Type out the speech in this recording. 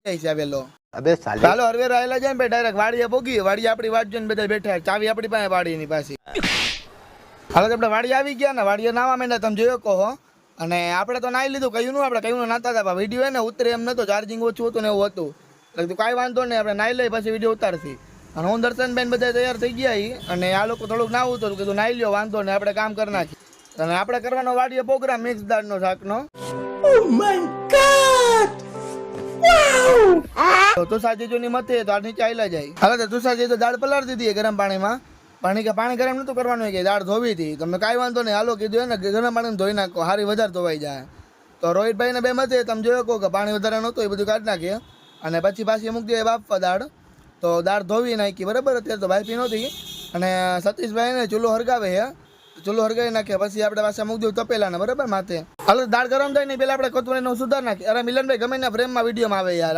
છે આવેલો अबे साले ચાલો હરવે આયેલા જાય ને ભાઈ ડાયરેક્ટ વાડીએ પોગી વાડીએ આપણી વાટ જોઈને બધા બેઠા ચાવી આપણી પાસે વાડીની પાછી હાલો આપણે વાડીએ આવી ગયા ને વાડીએ નાવા માંડ્યા તમે જોયો કહો અને આપણે તો નાઈ લીધું કયું આપણે કયું નાતા હતા વિડીયો ને ઉતરે એમ નતો ચાર્જિંગ ઓછું હતું ને એવું હતું એટલે કાંઈ વાંધો નહીં આપણે નાઈ લઈ પછી વિડીયો ઉતારશી અને હું દર્શનબેન બધા તૈયાર થઈ ગયા અને આ લોકો થોડુંક નાવું હતું કીધું નાઈ લ્યો વાંધો ને આપણે કામ કરી નાખીએ અને આપણે કરવાનો વાડીએ પ્રોગ્રામ મિક્સ દાળનો શાકનો તો તુષારજી ની મતે તો આ નીચે આયલા જાય હાલો તો તુષારજી તો દાળ પલાળી દીધી ગરમ પાણીમાં પાણી ગરમ નતું કરવાનું કે દાળ ધોવી હતી તમને કાંઈ વાંધો નહીં હાલો કીધું ને ગરમ પાણી ધોઈ નાખો હારી વધારે ધોવાઈ જાય તો રોહિતભાઈ ને બે મતે તમે જોયો કહો કે પાણી વધારે નહોતું એ બધું કાઢી નાખીએ અને પછી પાછી મૂકી દે બાફવા દાળ તો દાળ ધોવી નાખી બરાબર અત્યારે તો બાફી નહોતી અને સતીશભાઈ ને ચૂલો હરગાવે છે ચૂલો હરગાવી નાખીએ પછી આપણે પાછા મૂકી દઉં તપેલા ને બરાબર માથે હાલો દાળ ગરમ થાય ને પેલા આપણે કોથમરીનો સુધાર નાખીએ અરે મિલનભાઈ ગમે ના ફ્રેમમાં વિડીયોમાં આવે યાર